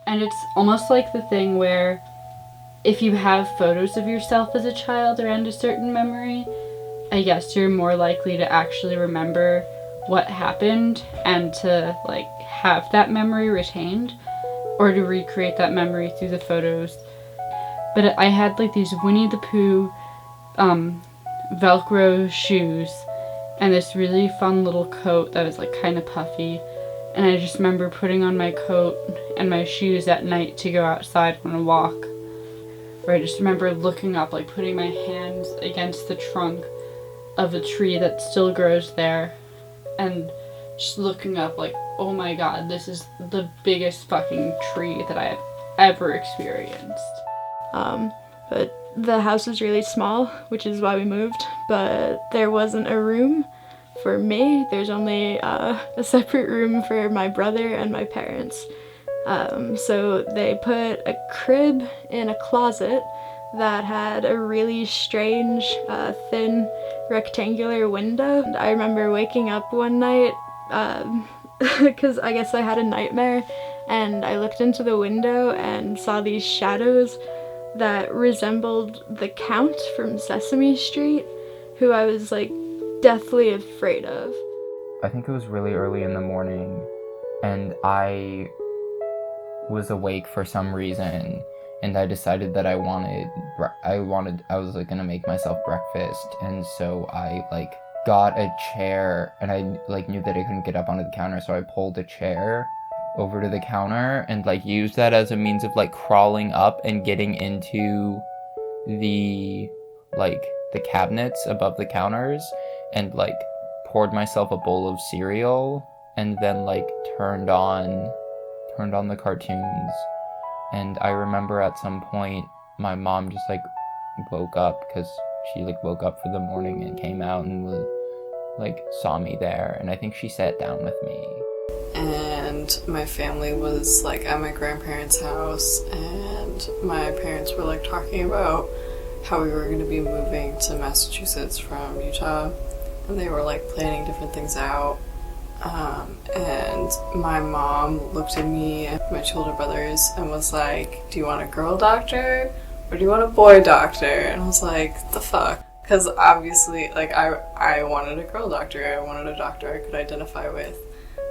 And it's almost like the thing where if you have photos of yourself as a child around a certain memory, I guess you're more likely to actually remember what happened and to like have that memory retained or to recreate that memory through the photos. But I had like these Winnie the Pooh Velcro shoes and this really fun little coat that was like kind of puffy. And I just remember putting on my coat and my shoes at night to go outside on a walk. Or I just remember looking up, like putting my hands against the trunk of a tree that still grows there and just looking up like, oh my god, this is the biggest fucking tree that I have ever experienced. But the house was really small, which is why we moved, but there wasn't a room for me. There's only a separate room for my brother and my parents. So they put a crib in a closet that had a really strange, thin, rectangular window. And I remember waking up one night, because I guess I had a nightmare, and I looked into the window and saw these shadows that resembled the Count from Sesame Street, who I was like deathly afraid of. I think it was really early in the morning, and I was awake for some reason, and I decided that I was like gonna make myself breakfast, and so I like got a chair, and I like knew that I couldn't get up onto the counter, so I pulled a chair over to the counter and like used that as a means of like crawling up and getting into the cabinets above the counters, and like poured myself a bowl of cereal, and then like turned on the cartoons. And I remember at some point my mom just like woke up, because she like woke up for the morning and came out and was like saw me there, and I think she sat down with me. And my family was like at my grandparents' house, and my parents were like talking about how we were going to be moving to Massachusetts from Utah, and they were like planning different things out. And my mom looked at me and my two older brothers and was like, do you want a girl doctor or do you want a boy doctor? And I was like, the fuck? Because obviously, like, I wanted a girl doctor. I wanted a doctor I could identify with.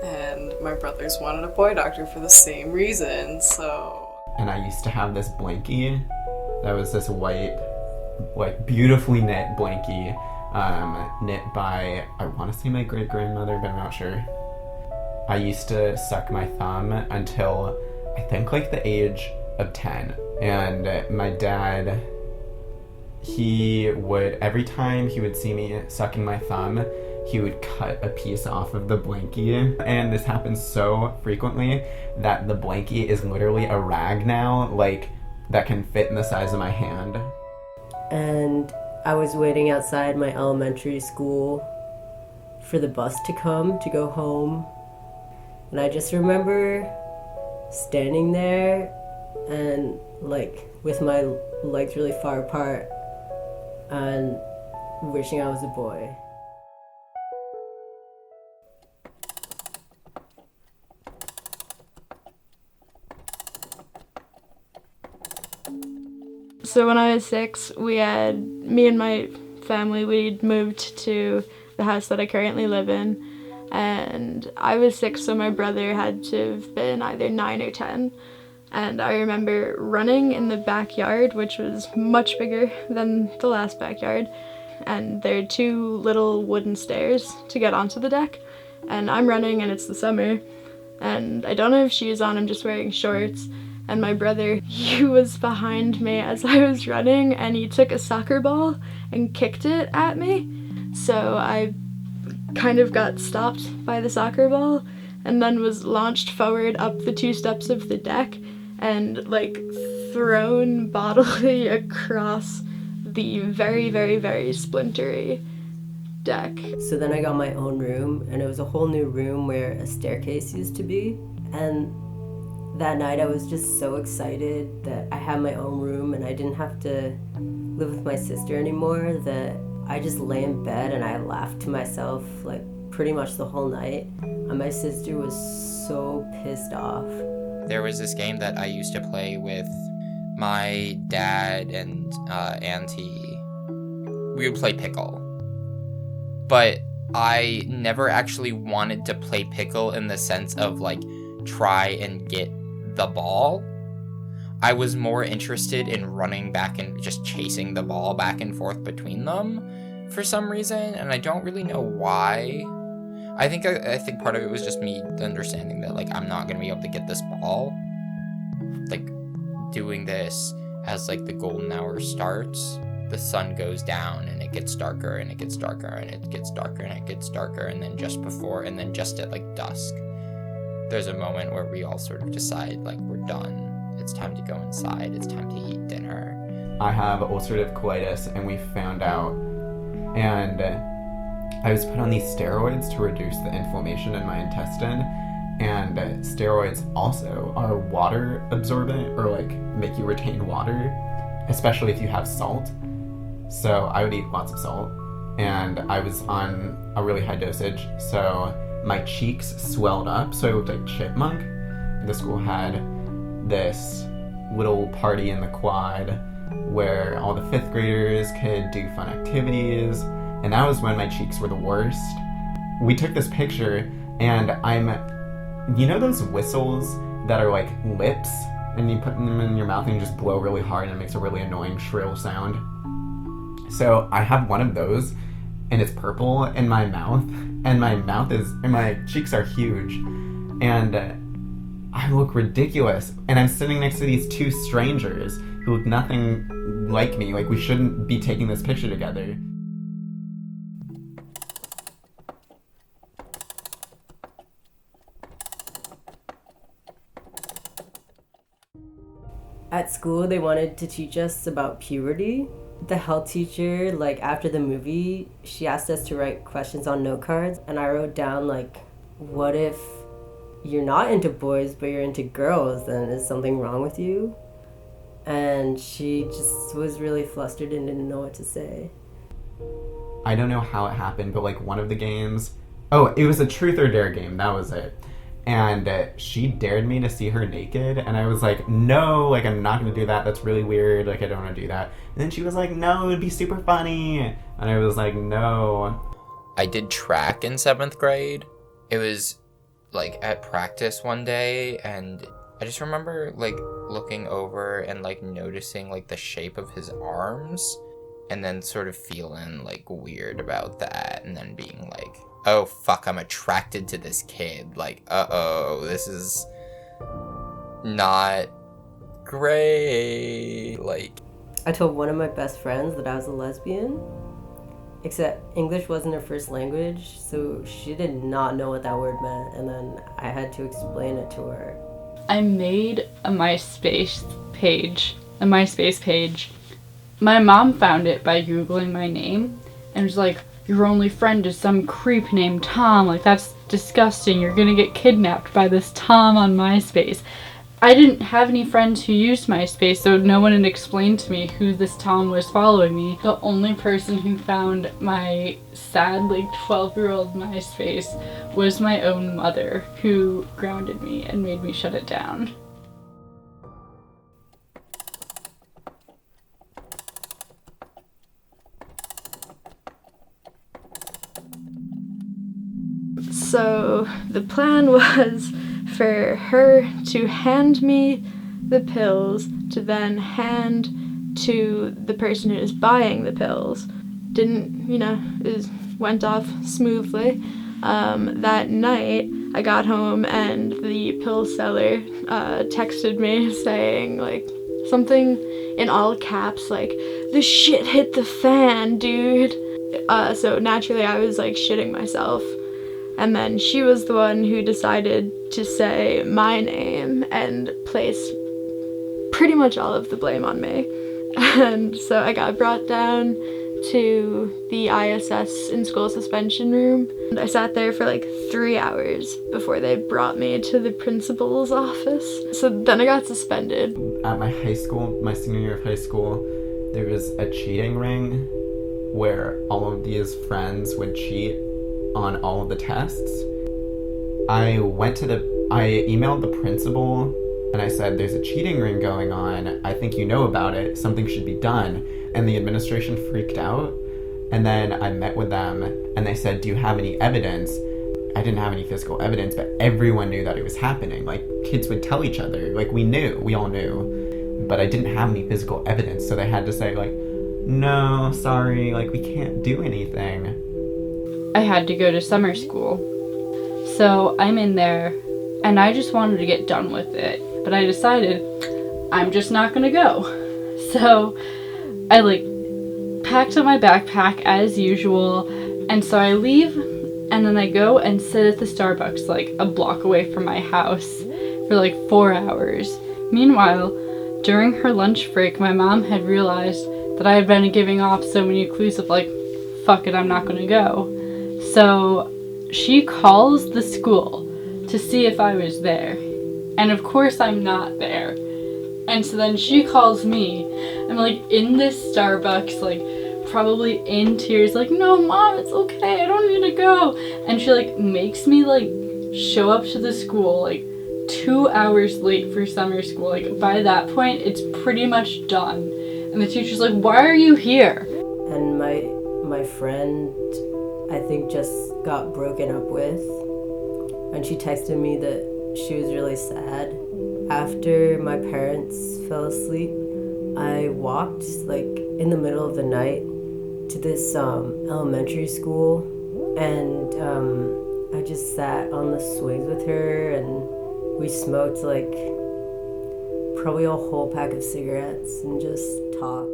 And my brothers wanted a boy doctor for the same reason, so... And I used to have this blankie that was this white, like, beautifully knit blankie, knit by, I want to say my great-grandmother, but I'm not sure. I used to suck my thumb until, I think, like, the age of 10. And my dad, he would, every time he would see me sucking my thumb, he would cut a piece off of the blankie. And this happens so frequently that the blankie is literally a rag now, like, that can fit in the size of my hand. And I was waiting outside my elementary school for the bus to come to go home. And I just remember standing there and, like, with my legs really far apart and wishing I was a boy. So when I was 6, me and my family, we'd moved to the house that I currently live in. And I was 6, so my brother had to have been either 9 or 10. And I remember running in the backyard, which was much bigger than the last backyard. And there are 2 little wooden stairs to get onto the deck. And I'm running, and it's the summer. And I don't have shoes on, I'm just wearing shorts. And my brother, he was behind me as I was running, and he took a soccer ball and kicked it at me. So I kind of got stopped by the soccer ball and then was launched forward up the 2 steps of the deck and like thrown bodily across the very, very, very splintery deck. So then I got my own room, and it was a whole new room where a staircase used to be. And that night I was just so excited that I had my own room and I didn't have to live with my sister anymore, that I just lay in bed and I laughed to myself like pretty much the whole night. And my sister was so pissed off. there was this game that I used to play with my dad and auntie. We would play pickle. But I never actually wanted to play pickle in the sense of, like, try and get the ball. I was more interested in running back and just chasing the ball back and forth between them for some reason, and I don't really know why. I think part of it was just me understanding that, like, I'm not gonna be able to get this ball. Like, doing this as, like, the golden hour starts, the sun goes down and it gets darker and it gets darker and it gets darker and it gets darker, and then just at, like, dusk, there's a moment where we all sort of decide, like, we're done. It's time to go inside. It's time to eat dinner. I have ulcerative colitis, and we found out, and I was put on these steroids to reduce the inflammation in my intestine, and steroids also are water absorbent, or, like, make you retain water, especially if you have salt. So I would eat lots of salt, and I was on a really high dosage, so my cheeks swelled up, so I looked like Chipmunk. The school had this little party in the quad where all the 5th graders could do fun activities, and that was when my cheeks were the worst. We took this picture, and you know those whistles that are like lips, and you put them in your mouth and you just blow really hard and it makes a really annoying shrill sound? So I have one of those, and it's purple in my mouth, and my cheeks are huge, and I look ridiculous, and I'm sitting next to these 2 strangers who look nothing like me. Like, we shouldn't be taking this picture together. At school, they wanted to teach us about puberty. The health teacher, like, after the movie, she asked us to write questions on note cards, and I wrote down, like, what if you're not into boys but you're into girls, then is something wrong with you? And she just was really flustered and didn't know what to say. I don't know how it happened, but, like, one of the games, it was a truth or dare game, that was it. And she dared me to see her naked, and I was like, no, like, I'm not gonna do that, that's really weird, like, I don't wanna do that. And then she was like, no, it'd be super funny, and I was like, no. I did track in 7th grade. It was, like, at practice one day, and I just remember, like, looking over and, like, noticing, like, the shape of his arms, and then sort of feeling, like, weird about that, and then being like, oh, fuck, I'm attracted to this kid. Like, uh-oh, this is not great. Like, I told one of my best friends that I was a lesbian, except English wasn't her first language, so she did not know what that word meant, and then I had to explain it to her. I made a MySpace page. My mom found it by Googling my name, and was like, your only friend is some creep named Tom. Like, that's disgusting. You're gonna get kidnapped by this Tom on MySpace. I didn't have any friends who used MySpace, so no one had explained to me who this Tom was following me. The only person who found my sad, like, 12-year-old MySpace was my own mother, who grounded me and made me shut it down. So the plan was for her to hand me the pills to then hand to the person who is buying the pills. It went off smoothly. That night, I got home and the pill seller texted me saying, like, something in all caps, like, the shit hit the fan, dude. So naturally I was, like, shitting myself. And then she was the one who decided to say my name and place pretty much all of the blame on me. And so I got brought down to the ISS in-school suspension room. And I sat there for like 3 hours before they brought me to the principal's office. So then I got suspended. At my high school, my senior year of high school, there was a cheating ring where all of these friends would cheat on all of the tests. I emailed the principal And I said, there's a cheating ring going on. I think you know about it. Something should be done. And the administration freaked out. And then I met with them and they said, do you have any evidence? I didn't have any physical evidence, but everyone knew that it was happening. Like, kids would tell each other. Like, we all knew. But I didn't have any physical evidence, so they had to say, like, no, sorry, like, we can't do anything. I had to go to summer school. So I'm in there, and I just wanted to get done with it. But I decided I'm just not gonna go. So I, packed up my backpack as usual, and so I leave, and then I go and sit at the Starbucks, a block away from my house for 4 hours. Meanwhile, during her lunch break, my mom had realized that I had been giving off so many clues of fuck it, I'm not gonna go. So she calls the school to see if I was there. And of course I'm not there. And so then she calls me. I'm in this Starbucks, probably in tears, no, Mom, it's okay, I don't need to go. And she makes me show up to the school 2 hours late for summer school. By that point it's pretty much done. And the teacher's why are you here? And my friend, I think, just got broken up with, and she texted me that she was really sad. After my parents fell asleep, I walked in the middle of the night to this elementary school, and I just sat on the swings with her, and we smoked probably a whole pack of cigarettes and just talked.